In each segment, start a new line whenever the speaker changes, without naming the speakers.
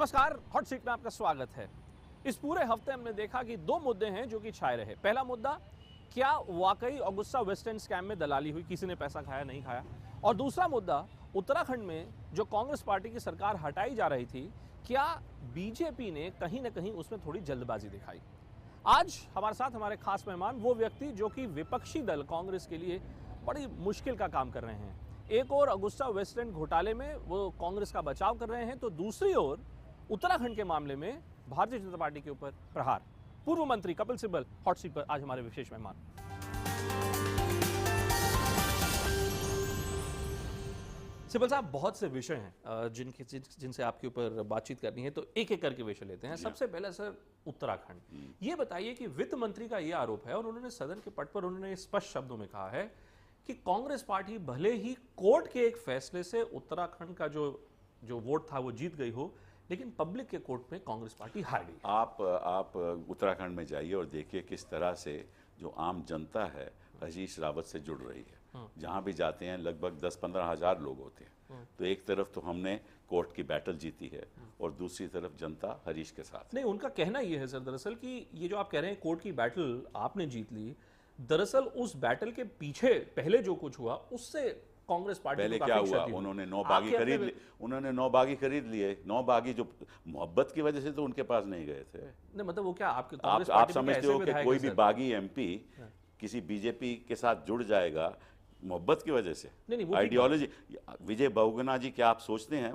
नमस्कार, hot seat में आपका स्वागत है। इस पूरे हफ्ते हमने देखा कि दो मुद्दे हैं जो कि छाए रहे। पहला मुद्दा, क्या वाकई ऑगुस्टा वेस्टलैंड स्कैम में दलाली हुई, किसी ने पैसा खाया नहीं खाया। और दूसरा मुद्दा, उत्तराखंड में जो कांग्रेस पार्टी की सरकार हटाई जा रही थी, क्या बीजेपी ने कहीं ना कहीं उसमें थोड़ी जल्दबाजी दिखाई। आज हमारे साथ हमारे खास मेहमान, वो व्यक्ति जो कि विपक्षी दल कांग्रेस के लिए बड़ी मुश्किल का काम कर रहे हैं। एक और ऑगुस्टा वेस्टलैंड घोटाले में वो कांग्रेस का बचाव कर रहे हैं, तो दूसरी ओर उत्तराखंड के मामले में भारतीय जनता पार्टी के ऊपर प्रहार। पूर्व मंत्री कपिल सिब्बल हॉट सीट पर आज हमारे विशेष मेहमान। सिब्बल साहब, बहुत से विषय हैं जिनसे आपके ऊपर बातचीत करनी है, तो एक एक करके विषय लेते हैं। सबसे पहले सर, उत्तराखंड। ये बताइए कि वित्त मंत्री का ये आरोप है और उन्होंने सदन के पट पर उन्होंने स्पष्ट शब्दों में कहा है कि कांग्रेस पार्टी भले ही कोर्ट के एक फैसले से उत्तराखंड का जो वोट था वो जीत गई हो, लेकिन पब्लिक के कोर्ट में कांग्रेस पार्टी हार गई।
आप उत्तराखंड में जाइए और देखिए किस तरह से जो आम जनता है हरीश रावत से जुड़ रही है। जहां भी जाते हैं लगभग 10-15 हज़ार लोग होते हैं। तो एक तरफ तो हमने कोर्ट की बैटल जीती है और दूसरी तरफ जनता हरीश के साथ।
नहीं, उनका कहना यह है सर दरअसल कि ये जो आप कह रहे हैं कोर्ट की बैटल आपने जीत ली, दरअसल उस बैटल के पीछे पहले जो कुछ हुआ उससे कांग्रेस पार्टी
पहले क्या हुआ, उन्होंने 9 बागी खरीद ली। उन्होंने 9 बागी खरीद लिए। 9 बागी जो मोहब्बत की वजह से तो उनके पास नहीं गए थे।
नहीं, मतलब वो क्या आपके
आप समझते हो कि कोई भी बागी एमपी किसी बीजेपी के साथ जुड़ जाएगा मोहब्बत की वजह से? नहीं, आइडियोलॉजी। विजय बहुगुणा जी, क्या आप सोचते हैं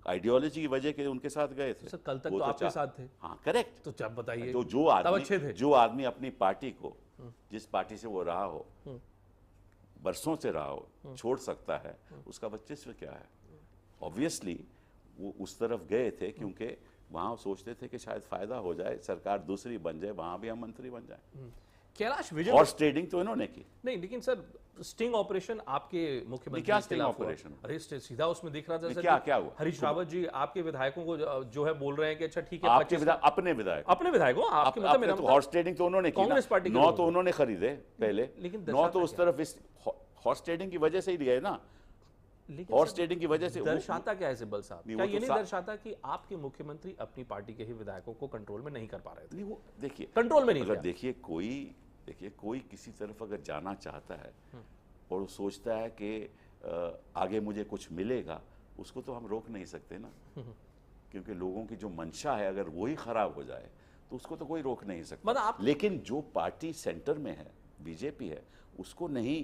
आइडियोलॉजी की वजह के उनके साथ गए थे?
सर, कल तक तो आपके साथ थे।
हाँ, करेक्ट।
तो जब बताइए,
तो जो आदमी अपनी पार्टी को, जिस पार्टी से वो रहा हो, बरसों से रहा हो, छोड़ सकता है, उसका वर्चस्व क्या है? ऑब्वियसली वो उस तरफ गए थे क्योंकि वहां सोचते थे कि शायद फायदा हो जाए, सरकार दूसरी बन जाए, वहां भी हम मंत्री बन जाए।
कैलाश विजय
हॉर्स ट्रेडिंग तो इन्होंने की।
नहीं, लेकिन सर स्टिंग ऑपरेशन आपके मुख्यमंत्री
क्या स्टिंग ऑपरेशन?
अरे सीधा उसमें दिख रहा था सर।
क्या हुआ?
हरीश रावत जी आपके विधायकों को जो है बोल रहे हैं कि अच्छा ठीक है,
आपके अपने विधायकों
आपके मतलब
तो हॉर्स ट्रेडिंग तो उन्होंने की।
कांग्रेस पार्टी
9 तो उन्होंने खरीदे पहले,
लेकिन
9 तो उस तरफ इस हॉर्स ट्रेडिंग की वजह से ही गए ना। हॉर्स ट्रेडिंग की वजह से
दर्शाता क्या है सिब्बल साहब? क्या ये नहीं दर्शाता कि आपके मुख्यमंत्री अपनी पार्टी के ही विधायकों को कंट्रोल में नहीं कर पा रहे थे?
वो देखिए,
कंट्रोल में नहीं।
अगर देखिए कोई किसी तरफ अगर जाना चाहता है और वो सोचता है कि आगे मुझे कुछ मिलेगा, उसको तो हम रोक नहीं सकते ना। क्योंकि लोगों की जो मंशा है अगर वही खराब हो जाए तो उसको तो कोई रोक नहीं सकता। लेकिन जो पार्टी सेंटर में है, बीजेपी है, उसको नहीं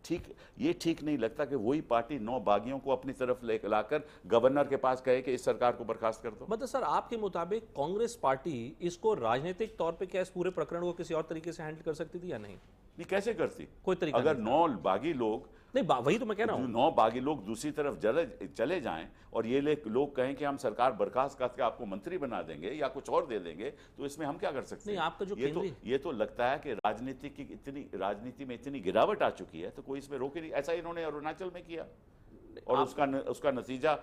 ठीक नहीं लगता कि वही पार्टी 9 बागियों को अपनी तरफ लाकर गवर्नर के पास कहे कि इस सरकार को बर्खास्त कर दो।
मतलब सर, आपके मुताबिक कांग्रेस पार्टी इसको राजनीतिक तौर पे क्या इस पूरे प्रकरण को किसी और तरीके से हैंडल कर सकती थी या नहीं?
कैसे करती?
कोई तरीका
अगर 9 बागी लोग,
नहीं वही तो मैं कह रहा हूं,
9 बागी लोग दूसरी तरफ चले जाएं और ये लोग कहें कि हम सरकार बर्खास्त करके आपको मंत्री बना देंगे या कुछ और दे देंगे, तो इसमें हम क्या कर सकते हैं?
नहीं, आपका जो
ये तो लगता है कि राजनीति में इतनी गिरावट आ चुकी है तो कोई इसमें रोके नहीं। ऐसा इन्होंने अरुणाचल में किया और उसका नतीजा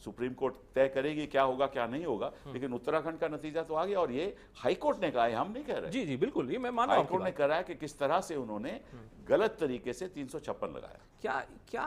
सुप्रीम कोर्ट तय करेगी क्या होगा क्या नहीं होगा, लेकिन उत्तराखंड का नतीजा तो आ गया। और ये हाईकोर्ट ने कहा है, हम नहीं कह रहे।
जी बिल्कुल, ये मैं मान रहा हूं।
हाईकोर्ट ने कहा है कि किस तरह से उन्होंने गलत तरीके से 356 लगाया।
क्या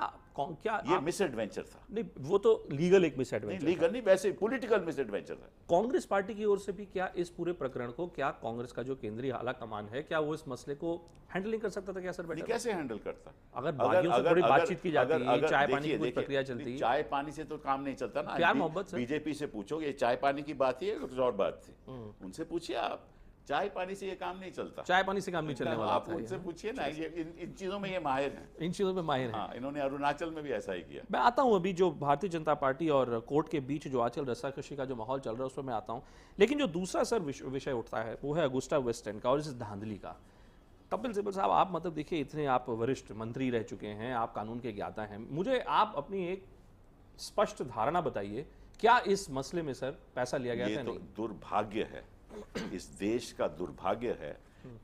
ये मिस एडवेंचर था?
नहीं, वो तो लीगल एक मिस एडवेंचर,
लीगल नहीं, वैसे पॉलिटिकल मिस एडवेंचर था।
कांग्रेस पार्टी की ओर से भी क्या इस पूरे प्रकरण को, क्या कांग्रेस का जो केंद्रीय आला कमान है, क्या वो इस मसले को हैंडल नहीं कर सकता था? क्या सर बेटा
कैसे हैंडल करता?
अगर बागियों से थोड़ी बातचीत की जाती, चाय पानी की प्रक्रिया चलती।
चाय पानी से तो काम नहीं चलता ना।
प्यार मोहब्बत से।
बीजेपी से पूछोगे चाय पानी की बात ही है, कुछ और बात थी, उनसे पूछिए आप। चाय पानी से ये काम नहीं चलता।
चाय पानी से काम नहीं चलने वाला।
आप उनसे पूछिए ना, ये इन चीजों में ये माहिर हैं।
इन चीजों में माहिर हैं।
इन्होंने अरुणाचल में भी ऐसा ही किया।
मैं आता हूं अभी जो भारतीय जनता पार्टी और कोर्ट के बीच जो आजकल रस्साकशी का जो माहौल चल रहा है उस पर मैं आता हूं। लेकिन जो दूसरा सर विषय उठता है वो है अगुस्टा वेस्टलैंड का और इस धांधली का। कपिल सिब्बल साहब, आप मतलब देखिए, इतने आप वरिष्ठ मंत्री रह चुके हैं, आप कानून के ज्ञाता हैं, मुझे आप अपनी एक स्पष्ट धारणा बताइए, क्या इस मसले में सर पैसा लिया गया था?
ये तो दुर्भाग्य है, इस देश का दुर्भाग्य है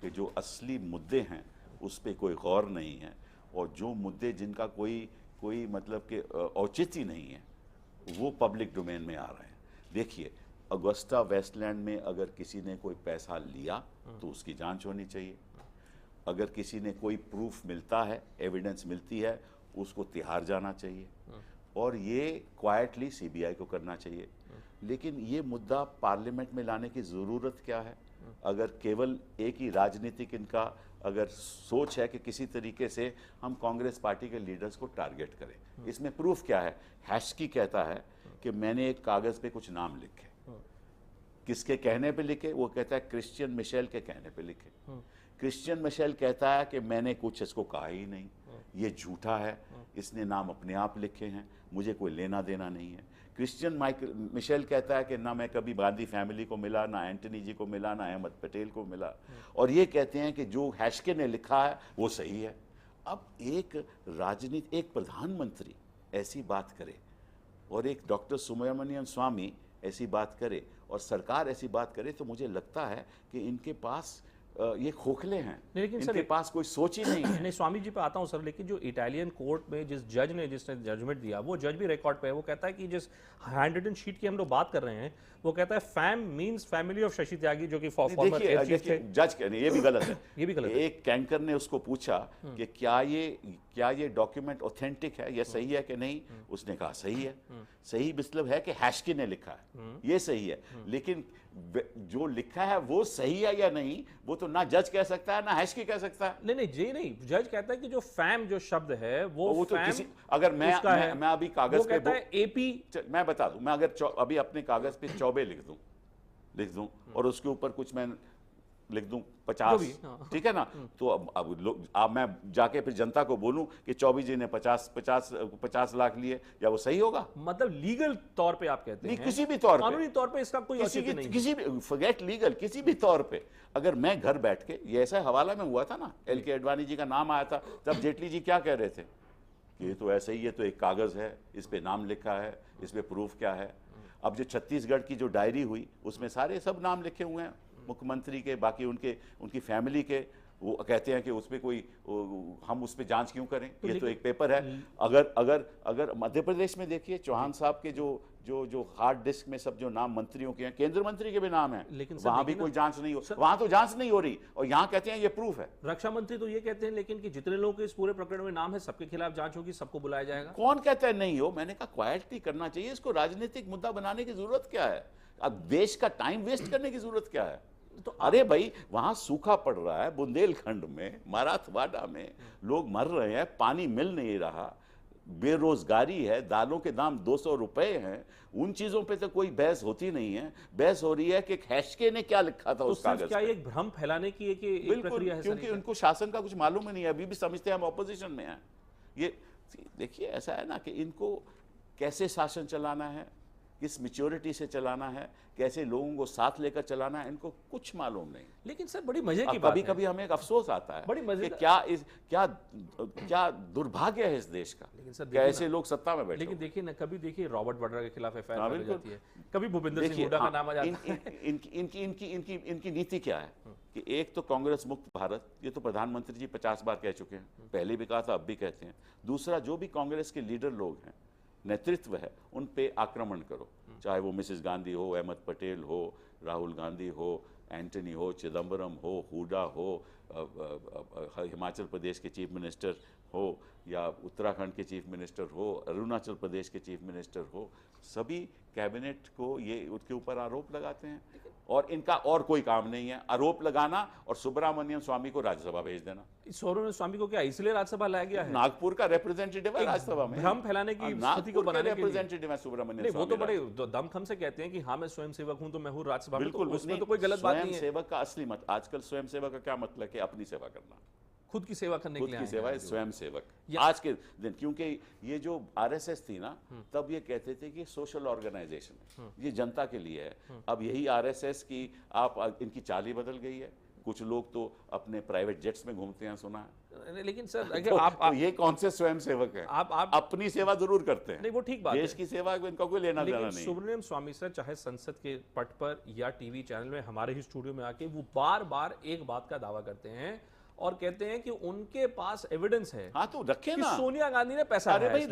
कि जो असली मुद्दे हैं उस पर कोई गौर नहीं है और जो मुद्दे जिनका कोई मतलब कि औचित्य नहीं है वो पब्लिक डोमेन में आ रहे हैं। देखिए, अगुस्टा वेस्टलैंड में अगर किसी ने कोई पैसा लिया तो उसकी जांच होनी चाहिए। अगर किसी ने कोई प्रूफ मिलता है, एविडेंस मिलती है, उसको तिहाड़ जाना चाहिए और ये क्वाइटली सीबीआई को करना चाहिए। लेकिन ये मुद्दा पार्लियामेंट में लाने की ज़रूरत क्या है? अगर केवल एक ही राजनीतिक इनका अगर सोच है कि किसी तरीके से हम कांग्रेस पार्टी के लीडर्स को टारगेट करें, इसमें प्रूफ क्या है? हैस्की कहता है कि मैंने एक कागज़ पे कुछ नाम लिखे। किसके कहने पे लिखे? वो कहता है क्रिश्चियन मिशेल के कहने पे लिखे। क्रिश्चियन मिशेल कहता है कि मैंने कुछ इसको कहा ही नहीं, ये झूठा है, इसने नाम अपने आप लिखे हैं, मुझे कोई लेना देना नहीं है। क्रिश्चियन मिशेल कहता है कि ना मैं कभी गांधी फैमिली को मिला, ना एंटनी जी को मिला, ना अहमद पटेल को मिला, और ये कहते हैं कि जो हैस्के ने लिखा है वो सही है। अब एक राजनीति, एक प्रधानमंत्री ऐसी बात करे और एक डॉक्टर सुब्रमण्यम स्वामी ऐसी बात करे और सरकार ऐसी बात करे, तो मुझे लगता है कि इनके पास ये खोखले हैं,
लेकिन
इनके पास कोई सोच ही नहीं है।
नहीं, स्वामी जी पे आता हूं सर, लेकिन जो इटालियन कोर्ट में जिस जज ने जिसने जजमेंट दिया, वो जज भी रिकॉर्ड पे है। वो कहता है कि जिस हैंड रिटन शीट की हम लोग बात कर रहे हैं, वो कहता है fam means family of Shashi Tyagi, जो कि फॉर्मर एयर चीफ थे।
जज कह रहे हैं, ये भी गलत है।
ये भी गलत है।
एक कैंकर ने उसको पूछा कि क्या ये डॉक्यूमेंट ऑथेंटिक है, ये सही है कि नहीं? उसने कहा सही है। सही मतलब है कि हैस्की ने लिखा है, ये सही है। लेकिन जो लिखा है वो सही है या नहीं, वो तो ना जज कह सकता है ना हैस्की कह सकता है।
नहीं जी नहीं, जज कहता है कि जो फैम जो शब्द है वो
तो किसी, अगर मैं अभी कागज पे
कहता है एपी,
मैं बता दूं, मैं अगर अभी अपने कागज पे चौबे लिख दूं और उसके ऊपर कुछ मैं लिख दूं 50, ठीक है ना? तो अब मैं जाके फिर जनता को बोलूं कि चौबे जी ने 50 लाख लिए, या वो सही होगा?
मतलब लीगल तौर पे आप कहते हैं?
किसी भी तौर पे,
कानूनी तौर पे इसका कोई औचित्य नहीं,
किसी भी, फॉरगेट लीगल, किसी भी तौर पे अगर मैं घर बैठ के, ये ऐसा हवाला में हुआ था ना, LK आडवाणी जी का नाम आया था, तब जेटली जी क्या कह रहे थे कि ये तो ऐसे ही है, तो एक कागज है, इस पे नाम लिखा है, इस पे प्रूफ क्या है? अब जो छत्तीसगढ़ की जो डायरी हुई उसमें सारे सब नाम लिखे हुए हैं मुख्यमंत्री के, बाकी उनकी फैमिली के। वो कहते हैं कि उसमें हम उस पर जांच क्यों करें? ये तो एक पेपर है। अगर मध्य प्रदेश में देखिए, चौहान साहब के जो हार्ड डिस्क में सब जो नाम मंत्रियों के हैं, केंद्रीय मंत्री के भी नाम हैं, लेकिन वहां भी कोई जांच नहीं हो, वहां तो जांच नहीं हो रही, और यहाँ कहते हैं ये प्रूफ है।
रक्षा मंत्री तो ये कहते हैं लेकिन कि जितने लोग के इस पूरे प्रकरण में नाम है, सबके खिलाफ जांच होगी, सबको बुलाया जाएगा।
कौन कहता है नहीं हो? मैंने कहा क्वाइटली करना चाहिए इसको, राजनीतिक मुद्दा बनाने की जरूरत क्या है? अब देश का टाइम वेस्ट करने की जरूरत क्या है? तो अरे भाई, वहां सूखा पड़ रहा है, बुंदेलखंड में, मराठवाड़ा में लोग मर रहे हैं, पानी मिल नहीं रहा, बेरोजगारी है, दालों के दाम 200 रुपए हैं, उन चीजों पे तो कोई बहस होती नहीं है। बहस हो रही है कि हैस्के ने क्या लिखा था उस कागज
क्या एक भ्रम फैलाने की एक प्रक्रिया है?
क्योंकि उनको शासन का कुछ मालूम ही नहीं है, अभी भी समझते हैं हम ऑपोजिशन में हैं। ये देखिए, ऐसा है ना कि इनको कैसे शासन चलाना है, किस मैच्योरिटी से चलाना है, कैसे लोगों को साथ लेकर चलाना है, इनको कुछ मालूम नहीं।
लेकिन सर बड़ी मजे की बात है,
कभी हमें एक अफसोस आता है
बड़ी मजे
कि क्या दुर्भाग्य है इस देश का, कैसे लोग सत्ता में बैठे।
लेकिन देखिए ना, कभी देखिए रॉबर्ट वाड्रा के खिलाफ FIR हो जाती है, कभी भूपेंद्र सिंह हुड्डा का नाम आ जाता है।
इनकी नीति क्या है कि एक तो कांग्रेस मुक्त भारत, ये तो प्रधानमंत्री जी 50 बार कह चुके हैं, पहले भी कहा था, अब भी कहते हैं। दूसरा, जो भी कांग्रेस के लीडर लोग हैं, नेतृत्व है, उन पे आक्रमण करो, चाहे वो मिसेस गांधी हो, अहमद पटेल हो, राहुल गांधी हो, एंटनी हो, चिदम्बरम हो, हुडा हो, हिमाचल प्रदेश के चीफ मिनिस्टर हो, या उत्तराखंड के चीफ मिनिस्टर हो, अरुणाचल प्रदेश के चीफ मिनिस्टर हो, सभी कैबिनेट को ये उसके ऊपर आरोप लगाते हैं, और इनका और कोई काम नहीं है, आरोप लगाना और सुब्रमण्यम स्वामी को राज्यसभा भेज देना।
सुब्रमण्यम स्वामी को क्या इसलिए राज्यसभा लाया गया है?
नागपुर का रिप्रेजेंटेटिव है राज्यसभा में,
भ्रम फैलाने की स्थिति को बनाने के लिए
रिप्रेजेंटेटिव है सुब्रमण्यम स्वामी।
वो तो बड़े दमखम से कहते हैं कि हाँ मैं स्वयं सेवक हूं तो मैं हूं राज्यसभा में, बिल्कुल, उसमें तो कोई गलत बात नहीं है।
सेवक का असली मत, आजकल स्वयं सेवक का क्या मतलब है? अपनी सेवा करना,
खुद की सेवा करने के लिए,
खुद की सेवा, स्वयं सेवक आज के दिन। क्योंकि ये जो RSS थी ना, तब ये कहते थे कि सोशल ऑर्गेनाइजेशन है, ये जनता के लिए है। अब यही RSS की इनकी चाल ही बदल गई है। कुछ लोग तो अपने प्राइवेट जेट्स में घूमते हैं, सुना है।
लेकिन सर
अगर आप ये कौन से स्वयं सेवक है? आप अपनी सेवा जरूर करते हैं।
नहीं, वो ठीक बात है,
देश की सेवा इनका कोई लेना देना नहीं।
सुब्रमण्यम स्वामी सर चाहे संसद के पट पर या टीवी चैनल में हमारे ही स्टूडियो में आके वो बार बार एक बात का दावा करते हैं और कहते हैं कि उनके पास एविडेंस है।
हाँ, तो रखे ना,
सोनिया गांधी ने पैसा,
अरे भाई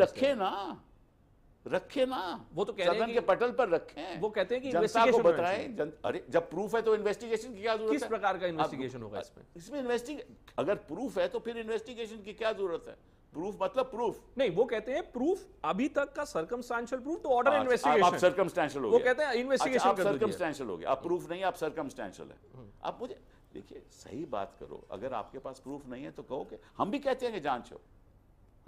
रखे ना, वो तो कह रहे हैं कि पटल पर रखें।
वो कहते हैं कि
जनता को बताएं। अरे जब प्रूफ है तो इन्वेस्टिगेशन की क्या जरूरत है?
किस प्रकार का इन्वेस्टिगेशन होगा इसमें?
अगर प्रूफ है तो फिर इन्वेस्टिगेशन की क्या जरूरत है? प्रूफ मतलब प्रूफ।
नहीं, वो कहते हैं प्रूफ अभी तक का सर्कमस्टेंशियल प्रूफ तो ऑर्डर
आप
इन्वेस्टिगेशन,
सर्कमस्टेंशियल हो
वो
गया।
कहते हैं इन्वेस्टिगेशन
अच्छा,
कर
आप
दीजिए।
सर्कमस्टेंशियल हो गया, आप प्रूफ नहीं, आप सर्कमस्टेंशियल है। आप मुझे देखिए, सही बात करो। अगर आपके पास प्रूफ नहीं है तो कहो कि हम भी कहते हैं कि जांच हो।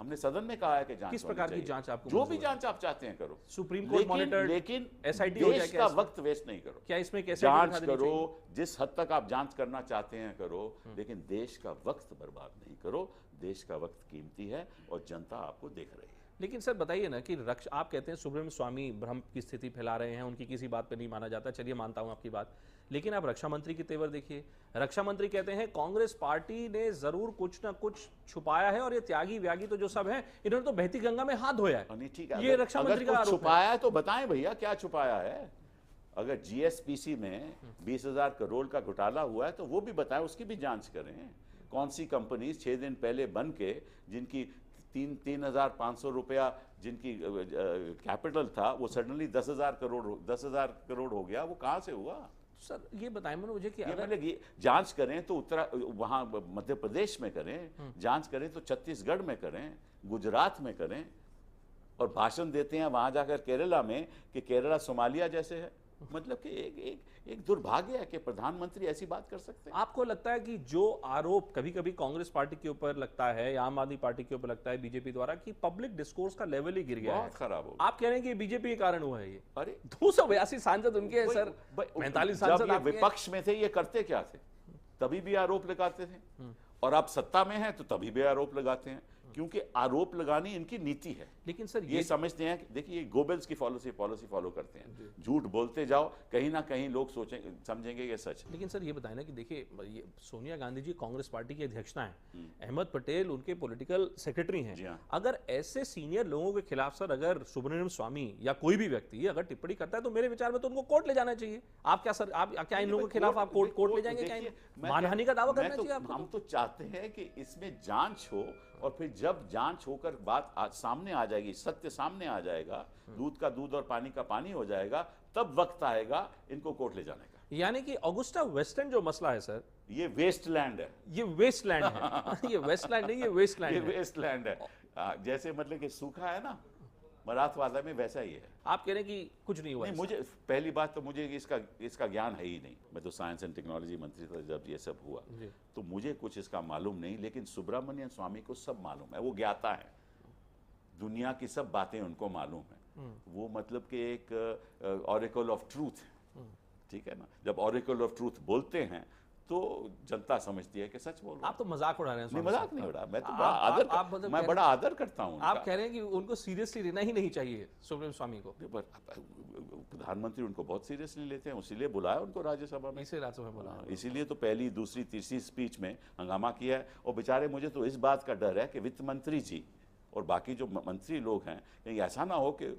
हमने सदन में कहा है कि जांच
किस
होनी
प्रकार की
चाहिए।
जांच आपको
जो
मंजूर
भी
है?
जांच आप चाहते हैं करो,
सुप्रीम कोर्ट मॉनिटर्ड,
लेकिन
SIT हो जाए
देश
क्या
का
इसमें?
वक्त वेस्ट नहीं करो।
क्या इसमें कैसे
जांच करो, जिस हद तक आप जांच करना चाहते हैं करो, लेकिन देश का वक्त बर्बाद नहीं करो। देश का वक्त कीमती है और जनता आपको देख रही है।
लेकिन सर बताइए ना कि आप कहते हैं सुब्रमण्यम स्वामी भ्रम की स्थिति फैला रहे हैं, उनकी किसी बात पे नहीं माना जाता, चलिए मानता हूं आपकी बात, लेकिन आप रक्षा मंत्री की तेवर देखिए। रक्षा मंत्री कहते हैं कांग्रेस पार्टी ने जरूर कुछ ना कुछ छुपाया है और ये त्यागी व्यागी तो जो सब हैं, इन्होंने तो बहती गंगा में हाथ धोया है।
नहीं, ठीक है,
ये रक्षा मंत्री का
कुछ
आरोप है।
छुपाया है तो बताएं भैया, क्या छुपाया है। अगर GSPC में 20,000 करोड़ का घोटाला हुआ है तो वो भी बताएं, उसकी भी जांच करें। कौन सी कंपनी 6 दिन पहले बन के, जिनकी 3,500 रुपया जिनकी कैपिटल था, वो सडनली 10,000 करोड़ हो गया, वो कहां से हुआ।
सर ये बताएं मुझे कि
ये
अगर
मतलब ये जांच करें तो वहां मध्य प्रदेश में करें, जांच करें तो छत्तीसगढ़ में करें, गुजरात में करें, और भाषण देते हैं वहां जाकर केरला में कि केरला सोमालिया जैसे है। मतलब कि एक दुर्भाग्य है कि प्रधानमंत्री ऐसी बात कर सकते हैं।
आपको लगता है कि जो आरोप कभी कभी कांग्रेस पार्टी के ऊपर लगता है या आम आदमी पार्टी के ऊपर लगता है बीजेपी द्वारा, कि पब्लिक डिस्कोर्स का लेवल ही गिर गया है,
बहुत खराब हो गया।
आप कह रहे हैं कि बीजेपी के कारण हुआ है ये?
अरे
282 सांसद उनके हैं सर, 45 सांसद
जब ये
आपके हैं।
विपक्ष में थे ये करते क्या थे? तभी भी आरोप लगाते थे, और आप सत्ता में हैं तो तभी भी आरोप लगाते हैं, क्योंकि आरोप लगानी इनकी नीति है।
लेकिन सर
ये समझते हैं कि देखिए, ये गोबेल्स की पॉलिसी फॉलो करते हैं, झूठ बोलते जाओ, कहीं ना कहीं लोग समझेंगे कि सच है।
लेकिन सर ये बताएं ना कि देखिए, ये सोनिया गांधी जी कांग्रेस पार्टी की अध्यक्षता हैं, अहमद पटेल उनके पॉलिटिकल सेक्रेटरी
जी
हैं।
हाँ।
अगर ऐसे सीनियर लोगों के खिलाफ सर अगर सुब्रमण्यम स्वामी या कोई भी व्यक्ति अगर टिप्पणी करता है तो मेरे विचार में तो उनको कोर्ट ले जाना चाहिए। आप क्या सर, आप क्या इन लोगों के खिलाफ आप कोर्ट ले जाएंगे? क्या मानहानि का दावा करना चाहिए आपको?
हम तो चाहते हैं कि इसमें जांच हो, और फिर जब जांच होकर बात सामने आ जाएगी, सत्य सामने आ जाएगा, दूध का दूध और पानी का पानी हो जाएगा, तब वक्त आएगा इनको कोर्ट ले जाने का।
यानी कि ऑगस्टा वेस्टर्न जो मसला है सर,
ये वेस्टलैंड है।
ये वेस्टलैंड है। ये वेस्टलैंड नहीं, ये वेस्टलैंड
ये
है।
वेस्टलैंड है। जैसे मतलब कि सूखा है ना मराठवाड़ा में, वैसा ही है।
आप कह रहे हैं कि कुछ नहीं हुआ?
नहीं, मुझे पहली बात तो मुझे इसका ज्ञान है ही नहीं। मैं तो साइंस एंड टेक्नोलॉजी मंत्री था जब ये सब हुआ, तो मुझे कुछ इसका मालूम नहीं। लेकिन सुब्रमण्यम स्वामी को सब मालूम है, वो ज्ञाता है, दुनिया की सब बातें उनको मालूम है। वो मतलब कि एक ऑरेकल ऑफ ट्रूथ है, ठीक है ना। जब ऑरेकल ऑफ ट्रूथ बोलते हैं तो जनता समझती है कि सच बोल रहे हैं।
आप तो मजाक उड़ा रहे हैं।
नहीं, मजाक नहीं उड़ा, मैं तो
मतलब
मैं बड़ा आदर करता हूं।
आप कह रहे हैं कि उनको सीरियसली लेना ही नहीं चाहिए सुब्रमण्यम स्वामी को?
प्रधानमंत्री उनको बहुत सीरियसली लेते हैं, इसीलिए बुलाया उनको राज्यसभा में।
इसे राज्यसभा में बुलाया,
इसीलिए तो पहली, दूसरी, तीसरी स्पीच में हंगामा किया है। और बेचारे, मुझे तो इस बात का डर है कि वित्त मंत्री जी और बाकी जो मंत्री लोग हैं, कहीं ऐसा ना हो कि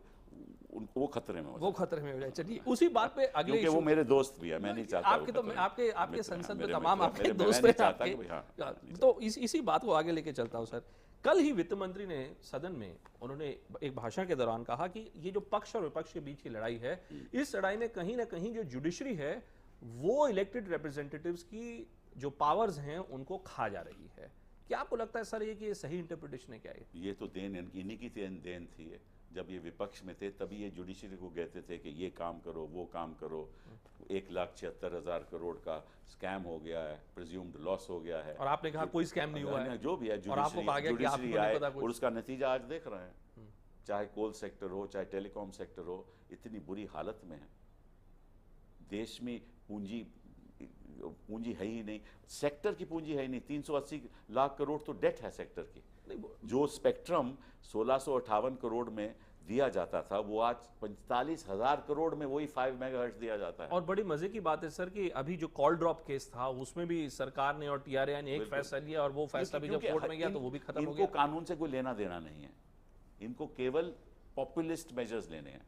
वो खतरे में हो जाए।
वो खतरे में हो जाए। चलिए उसी बात पे अगले,
क्योंकि वो मेरे दोस्त भी है, मैं नहीं चाहता
आपके तो आपके संसद में तमाम आपके
मैं
दोस्त
नहीं
हैं
चाहता
आपके,
कि हाँ,
तो इसी बात को आगे लेके चलता हूं सर। कल ही वित्त मंत्री ने सदन में उन्होंने एक भाषण के दौरान कहा कि ये जो पक्ष और विपक्ष के बीच की लड़ाई है, इस लड़ाई में कहीं ना कहीं जो जुडिशरी है वो इलेक्टेड रिप्रेजेंटेटिव्स की जो पावर्स हैं उनको खा जा रही है। क्या आपको लगता है सर ये कि ये सही इंटरप्रिटेशन है क्या?
ये तो इन्हीं की देन थी। जब ये विपक्ष में थे तभी ये जुडिशरी को कहते थे कि ये काम करो, वो काम करो। 1,76,000 करोड़ का स्कैम हो गया है, प्रिज्यूम्ड लॉस हो गया है,
और आपने कहा कोई स्कैम नहीं हुआ है,
जो भी है।
और आपको कहा गया कि आपको नहीं पता कुछ।
और उसका नतीजा आज देख रहे हैं। चाहे कोल सेक्टर हो, चाहे टेलीकॉम सेक्टर हो, इतनी बुरी हालत में है। देश में पूंजी है ही नहीं, सेक्टर की पूंजी है ही नहीं। 380 लाख करोड़ तो डेट है सेक्टर की। जो स्पेक्ट्रम 1658 करोड़ में दिया जाता था, वो आज 45,000 करोड़ में वही 5 मेगाहर्ट्ज दिया जाता है।
और बड़ी मजे की बात है सर कि अभी जो कॉल ड्रॉप केस था उसमें भी सरकार ने और TRAI ने एक फैसला लिया, और वो फैसला भी जब कोर्ट में गया तो वो भी खत्म हो गया।
इनको कानून से कोई लेना देना नहीं है, इनको केवल पॉपुलिस्ट मेजर्स लेने हैं।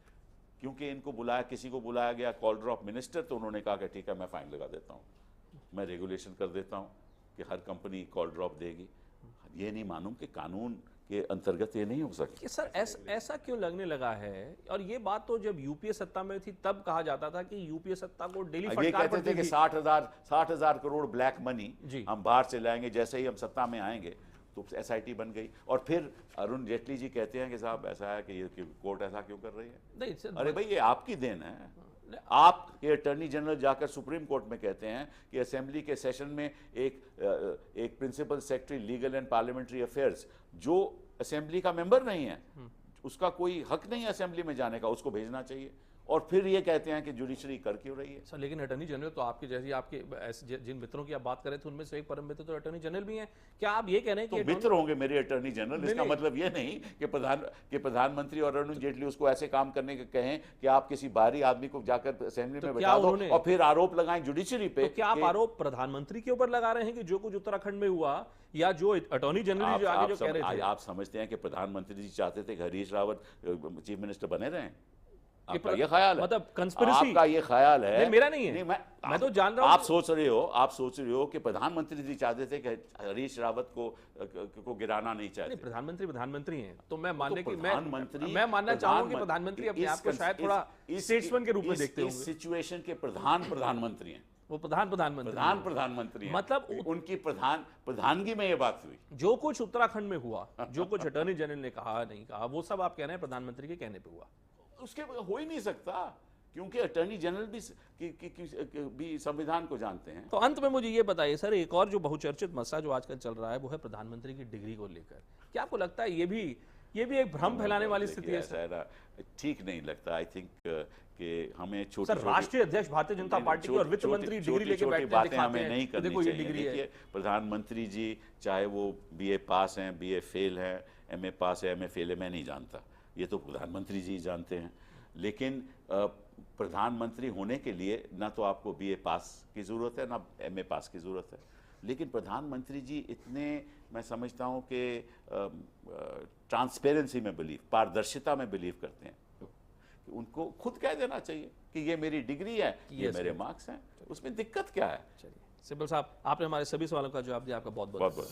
क्योंकि इनको किसी को बुलाया गया कॉल ड्रॉप मिनिस्टर, तो उन्होंने कहा कि ठीक है, मैं फाइन लगा देता हूँ, मैं रेगुलेशन कर देता हूँ कि हर कंपनी कॉल ड्रॉप देगी। ये नहीं मालूम कि कानून के अंतर्गत ये नहीं हो सकती।
सर ऐसा क्यों लगने लगा है? और ये बात तो जब यूपीए सत्ता में थी तब कहा जाता था कि यूपीए सत्ता को डेली
ये
फटकार
कहते थे
पड़ती
कि
थी।
60,000 करोड़ ब्लैक मनी हम बाहर से लाएंगे, जैसे ही हम सत्ता में आएंगे तो एसआईटी बन गई। और फिर अरुण जेटली जी कहते हैं कि साहब ऐसा है कि ये कि कोर्ट ऐसा क्यों कर रही है।
नहीं सर,
अरे भाई ये आपकी देन है। आप के अटॉर्नी जनरल जाकर सुप्रीम कोर्ट में कहते हैं कि असेंबली के सेशन में एक principal secretary legal and parliamentary affairs जो असेंबली का मेंबर नहीं है, उसका कोई हक नहीं है असेंबली में जाने का, उसको भेजना चाहिए। और फिर ये कहते हैं कि जुडिशरी कर क्यों रही है।
सर लेकिन अटॉर्नी जनरल तो आपके जैसे आपके जिन मित्रों की आप बात कर रहे थे उनमें से एक परम मित्र तो अटॉर्नी जनरल भी हैं। क्या आप ये कह रहे हैं
तो
कि
मित्र होंगे मेरे अटॉर्नी जनरल, इसका मतलब ये नहीं कि प्रधानमंत्री और अरुण जेटली उसको ऐसे काम करने के कहें कि आप किसी बाहरी आदमी को जाकर असेंबली में बैठा दो और फिर आरोप लगाएं जुडिशरी पे।
तो क्या आप आरोप प्रधानमंत्री के ऊपर लगा रहे हैं कि जो कुछ उत्तराखंड में हुआ, या जो अटॉर्नी जनरल जो आगे जो कह रहे थे?
आप समझते हैं कि प्रधानमंत्री जी चाहते थे कि हरीश रावत चीफ मिनिस्टर बने रहें? आपका ये ख्याल है?
मतलब कंस्पिरेसी
आपका ये ख्याल है?
नहीं, मेरा नहीं है। मैं तो जान रहा हूं।
आप सोच रहे हो कि प्रधानमंत्री जी चाहते थे कि हरीश रावत को गिराना नहीं चाहते।
प्रधानमंत्री हैं तो मैं मानने की
प्रधानमंत्री
मैं मानना चाहूंगा कि प्रधानमंत्री अपने आप को शायद थोड़ा स्टेट्समैन के रूप में देखते होंगे।
इस सिचुएशन के प्रधानमंत्री हैं
वो प्रधानमंत्री
मतलब उनकी प्रधानगी में ये बात हुई।
जो कुछ उत्तराखंड में हुआ, जो कुछ अटॉर्नी जनरल ने कहा नहीं कहा, वो सब आप कह रहे हैं प्रधानमंत्री के कहने पे हुआ।
उसके हो ही नहीं सकता क्योंकि अटॉर्नी जनरल भी संविधान को जानते हैं।
तो अंत में मुझे ये बताइए सर, एक और जो बहुचर्चित मसला जो आजकल चल रहा है वो है प्रधानमंत्री की डिग्री को लेकर। क्या आपको लगता है ये भी एक भ्रम फैलाने वाली स्थिति है सर?
ठीक नहीं लगता। आई थिंक कि हमें छोटी
सर राष्ट्रीय अध्यक्ष भारतीय जनता पार्टी की और वित्त मंत्री डिग्री लेके बैठते हैं,
बातें हमें नहीं करनी
देखो ये
चाहिए।
डिग्री है।
प्रधानमंत्री जी चाहे वो बीए पास हैं, बीए फेल हैं, एमए पास है, एमए फेल है, मैं नहीं जानता, ये तो प्रधानमंत्री जी जानते हैं। लेकिन प्रधानमंत्री होने के लिए ना तो आपको बीए पास की ज़रूरत है ना एमए पास की ज़रूरत है। लेकिन प्रधानमंत्री जी इतने, मैं समझता हूँ कि ट्रांसपेरेंसी में बिलीव, पारदर्शिता में बिलीव करते हैं। उनको खुद कह देना चाहिए कि ये मेरी डिग्री है, ये मेरे मार्क्स हैं, उसमें दिक्कत क्या है।
चलिए सिब्बल साहब, आपने हमारे सभी सवालों का जवाब दिया, आपका बहुत बहुत
बहुत